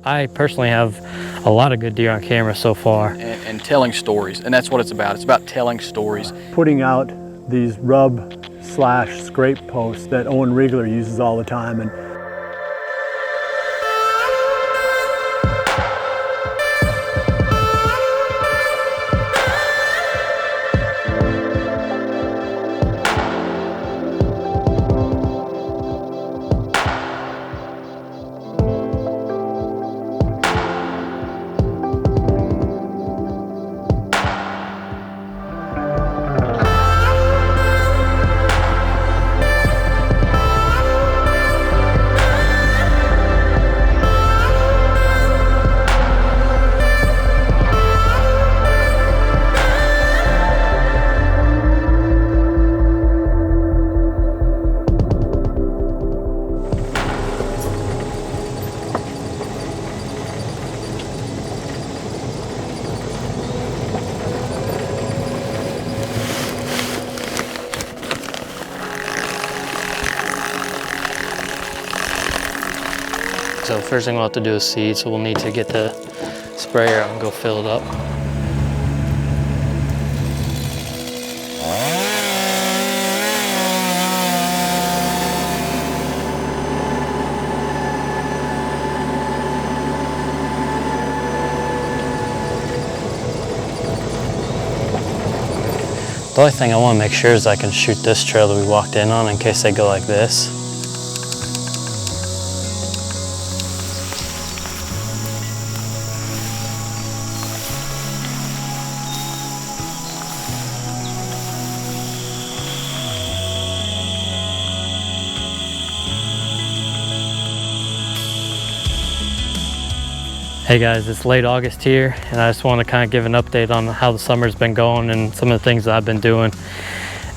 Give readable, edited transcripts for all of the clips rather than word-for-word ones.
I personally have a lot of good deer on camera so far. And telling stories, and that's what it's about. It's about telling stories. Putting out these rub/scrape posts that Owen Riegler uses all the time. And So first thing we'll have to do is seed, so we'll need to get the sprayer out and go fill it up. The only thing I want to make sure is I can shoot this trail that we walked in on in case they go like this. Hey guys, it's late August here, and I just want to kind of give an update on how the summer's been going and some of the things that I've been doing.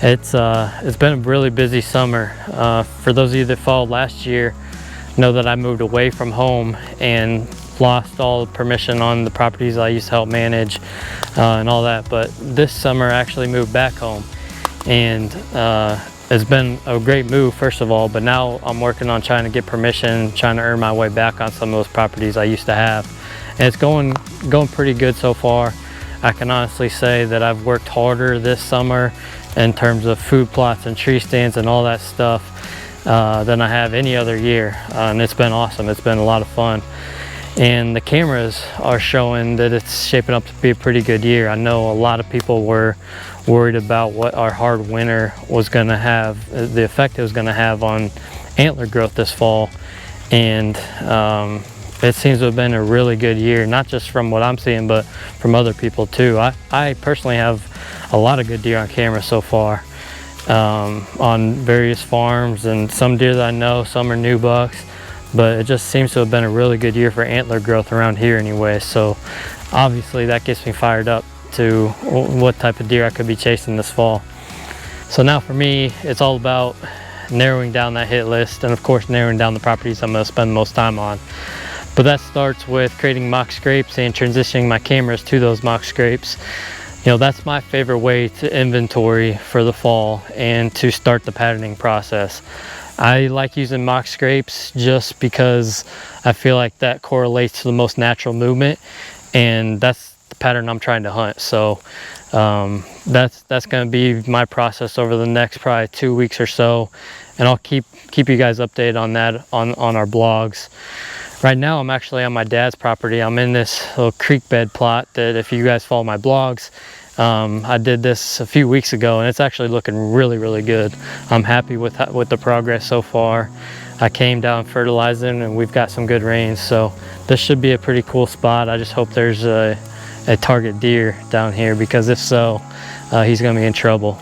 It's been a really busy summer. For those of you that followed last year, know that I moved away from home and lost all the permission on the properties I used to help manage and all that. But this summer I actually moved back home, and it's been a great move, first of all, but now I'm working on trying to get permission, trying to earn my way back on some of those properties I used to have. And it's going pretty good so far. I can honestly say that I've worked harder this summer in terms of food plots and tree stands and all that stuff than I have any other year. And it's been awesome. It's been a lot of fun. And the cameras are showing that it's shaping up to be a pretty good year. I know a lot of people were worried about what our hard winter was going to have, the effect it was going to have on antler growth this fall. And it seems to have been a really good year, not just from what I'm seeing, but from other people too. I personally have a lot of good deer on camera so far on various farms, and some deer that I know, some are new bucks, but it just seems to have been a really good year for antler growth around here anyway. So obviously that gets me fired up to what type of deer I could be chasing this fall. So now for me, it's all about narrowing down that hit list, and of course narrowing down the properties I'm going to spend the most time on. But that starts with creating mock scrapes and transitioning my cameras to those mock scrapes. You know, that's my favorite way to inventory for the fall and to start the patterning process. I like using mock scrapes just because I feel like that correlates to the most natural movement, and that's the pattern I'm trying to hunt. So that's going to be my process over the next probably 2 weeks or so, and I'll keep you guys updated on that on our blogs. Right now I'm actually on my dad's property. I'm in this little creek bed plot that, if you guys follow my blogs, I did this a few weeks ago, and it's actually looking really good. I'm happy with the progress so far. I came down fertilizing, and we've got some good rains, so this should be a pretty cool spot. I just hope there's a target deer down here, because if so, he's gonna be in trouble.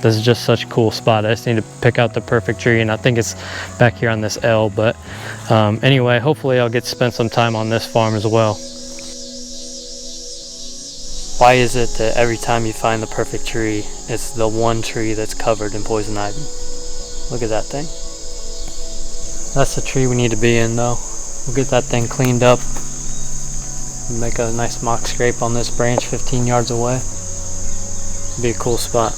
This is just such a cool spot. I just need to pick out the perfect tree, and I think it's back here on this L. But anyway, hopefully I'll get to spend some time on this farm as well. Why is it that every time you find the perfect tree, it's the one tree that's covered in poison ivy? Look at that thing. That's the tree we need to be in, though. We'll get that thing cleaned up, make a nice mock scrape on this branch 15 yards away. Be a cool spot.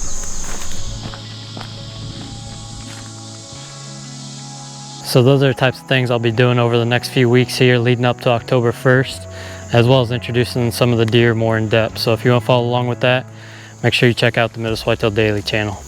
So those are the types of things I'll be doing over the next few weeks here leading up to October 1st, as well as introducing some of the deer more in depth. So if you want to follow along with that, make sure you check out the Midwest Whitetail Daily channel.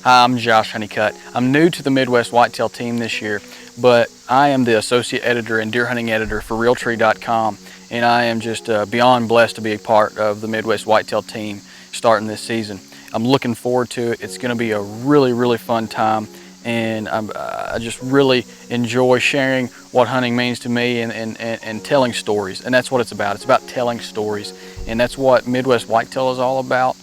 Hi, I'm Josh Honeycutt. I'm new to the Midwest Whitetail team this year, but I am the associate editor and deer hunting editor for Realtree.com, and I am just beyond blessed to be a part of the Midwest Whitetail team starting this season. I'm looking forward to it. It's going to be a really fun time, and I just really enjoy sharing what hunting means to me and telling stories, and that's what it's about. It's about telling stories, and that's what Midwest Whitetail is all about.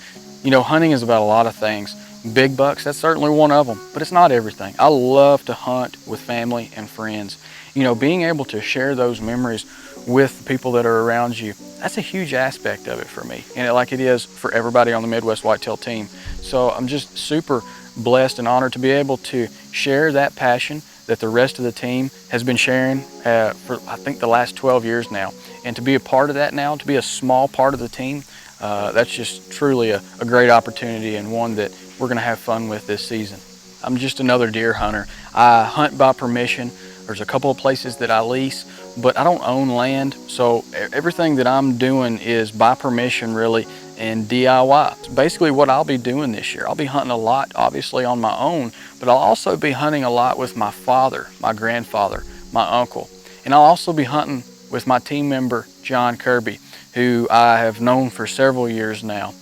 You know, hunting is about a lot of things. Big bucks, that's certainly one of them, but it's not everything. I love to hunt with family and friends. You know, being able to share those memories with the people that are around you, that's a huge aspect of it for me, and like it is for everybody on the Midwest Whitetail team. So I'm just super blessed and honored to be able to share that passion that the rest of the team has been sharing for I think the last 12 years now. And to be a part of that now, to be a small part of the team, that's just truly a great opportunity, and one that we're gonna have fun with this season. I'm just another deer hunter. I hunt by permission. There's a couple of places that I lease, but I don't own land, so everything that I'm doing is by permission really, and DIY. It's basically what I'll be doing this year. I'll be hunting a lot, obviously on my own, but I'll also be hunting a lot with my father, my grandfather, my uncle, and I'll also be hunting with my team member, John Kirby, who I have known for several years now.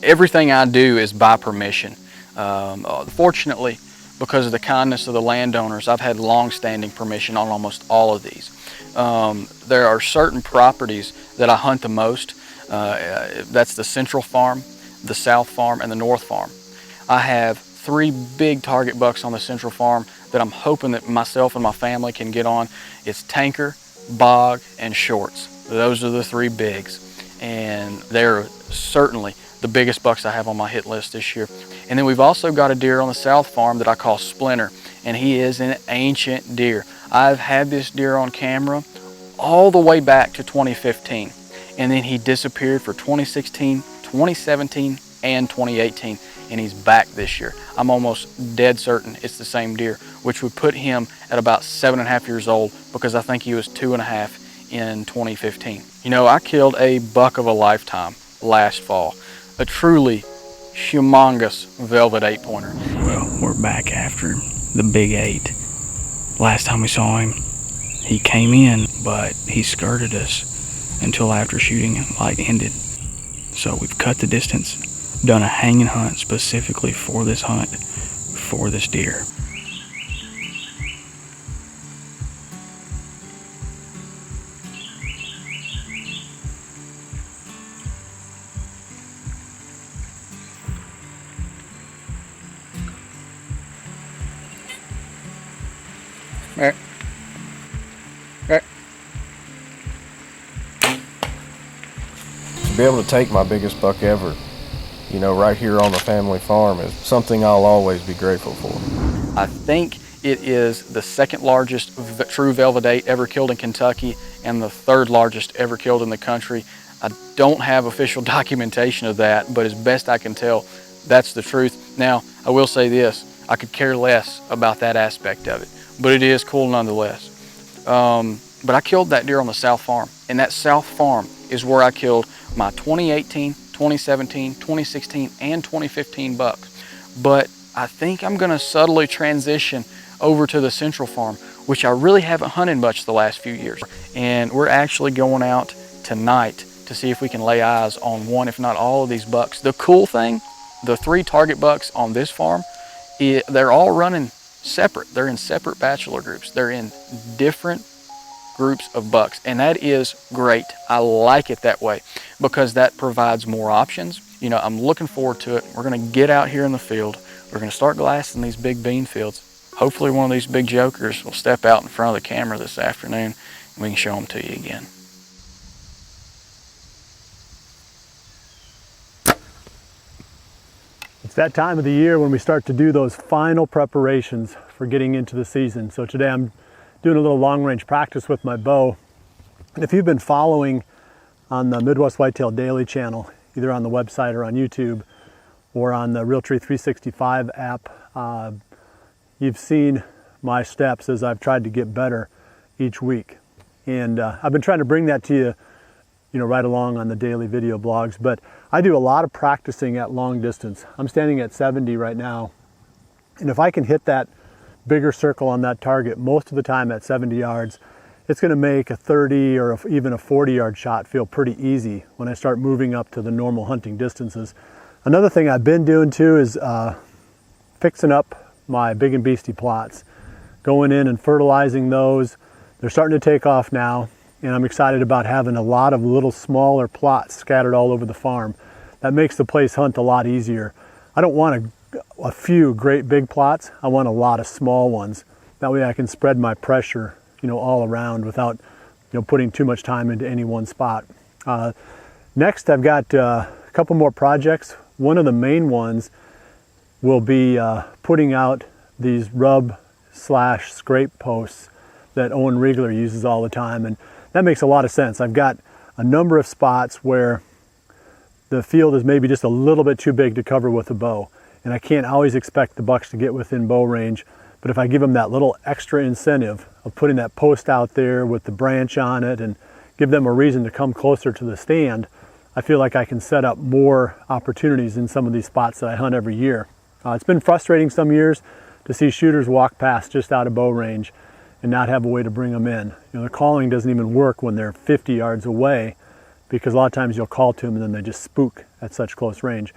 Everything I do is by permission. Fortunately, because of the kindness of the landowners, I've had long-standing permission on almost all of these. There are certain properties that I hunt the most. That's the Central Farm, the South Farm, and the North Farm. I have 3 big target bucks on the Central Farm that I'm hoping that myself and my family can get on. It's Tanker, Bog, and Shorts. Those are the 3 bigs, and they're certainly the biggest bucks I have on my hit list this year. And then we've also got a deer on the South Farm that I call Splinter, and he is an ancient deer. I've had this deer on camera all the way back to 2015, and then he disappeared for 2016, 2017, and 2018, and he's back this year. I'm almost dead certain it's the same deer, which would put him at about 7.5 years old, because I think he was 2.5 in 2015. You know, I killed a buck of a lifetime last fall, a truly humongous velvet 8-pointer. Well, we're back after the big 8. Last time we saw him, he came in, but he skirted us until after shooting light ended. So we've cut the distance, done a hanging hunt specifically for this hunt, for this deer. To be able to take my biggest buck ever, you know, right here on the family farm is something I'll always be grateful for. I think it is the 2nd largest true velvet 8 ever killed in Kentucky, and the 3rd largest ever killed in the country. I don't have official documentation of that, but as best I can tell, that's the truth. Now, I will say this, I could care less about that aspect of it, but it is cool nonetheless. But I killed that deer on the South Farm, and that South Farm is where I killed my 2018, 2017, 2016, and 2015 bucks. But I think I'm gonna subtly transition over to the Central Farm, which I really haven't hunted much the last few years. And we're actually going out tonight to see if we can lay eyes on one, if not all of these bucks. The cool thing, the 3 target bucks on this farm, they're all running separate. They're in separate bachelor groups. They're in different groups of bucks, and that is great. I like it that way because that provides more options. You know, I'm looking forward to it. We're gonna get out here in the field. We're gonna start glassing these big bean fields. Hopefully one of these big jokers will step out in front of the camera this afternoon and we can show them to you again. It's that time of the year when we start to do those final preparations for getting into the season. So today I'm doing a little long-range practice with my bow. And if you've been following on the Midwest Whitetail Daily channel, either on the website or on YouTube or on the Realtree 365 app, you've seen my steps as I've tried to get better each week. And I've been trying to bring that to you, right along on the daily video blogs. But I do a lot of practicing at long distance. I'm standing at 70 right now. And if I can hit that bigger circle on that target most of the time at 70 yards, it's going to make a 30 or even a 40-yard shot feel pretty easy when I start moving up to the normal hunting distances. Another thing I've been doing too is fixing up my big and beastie plots, going in and fertilizing those. They're starting to take off now, and I'm excited about having a lot of little smaller plots scattered all over the farm. That makes the place hunt a lot easier. I don't want a few great big plots. I want a lot of small ones. That way I can spread my pressure, all around without, putting too much time into any one spot. Next, I've got a couple more projects. One of the main ones will be putting out these rub/scrape posts that Owen Riegler uses all the time, and that makes a lot of sense. I've got a number of spots where the field is maybe just a little bit too big to cover with a bow, and I can't always expect the bucks to get within bow range, but if I give them that little extra incentive of putting that post out there with the branch on it and give them a reason to come closer to the stand, I feel like I can set up more opportunities in some of these spots that I hunt every year. It's been frustrating some years to see shooters walk past just out of bow range and not have a way to bring them in. The calling doesn't even work when they're 50 yards away, because a lot of times you'll call to them and then they just spook at such close range.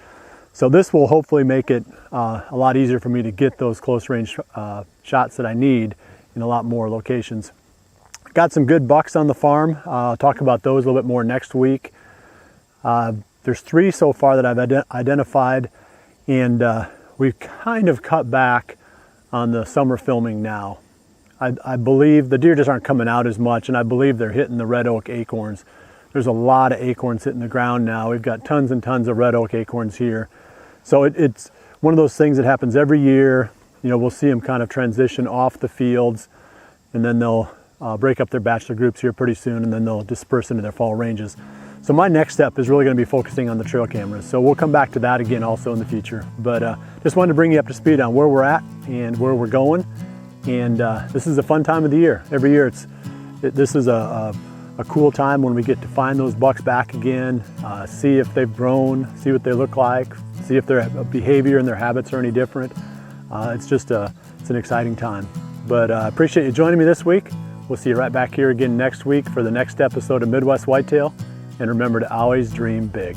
So this will hopefully make it a lot easier for me to get those close range shots that I need in a lot more locations. Got some good bucks on the farm. I'll talk about those a little bit more next week. There's 3 so far that I've identified, and we've kind of cut back on the summer filming now. I believe the deer just aren't coming out as much, and I believe they're hitting the red oak acorns. There's a lot of acorns hitting the ground now. We've got tons and tons of red oak acorns here. So it's one of those things that happens every year. We'll see them kind of transition off the fields, and then they'll break up their bachelor groups here pretty soon, and then they'll disperse into their fall ranges. So my next step is really going to be focusing on the trail cameras. So we'll come back to that again also in the future. But just wanted to bring you up to speed on where we're at and where we're going. And this is a fun time of the year. Every year this is a cool time when we get to find those bucks back again, see if they've grown, see what they look like, see if their behavior and their habits are any different. It's an exciting time. But I appreciate you joining me this week. We'll see you right back here again next week for the next episode of Midwest Whitetail. And remember to always dream big.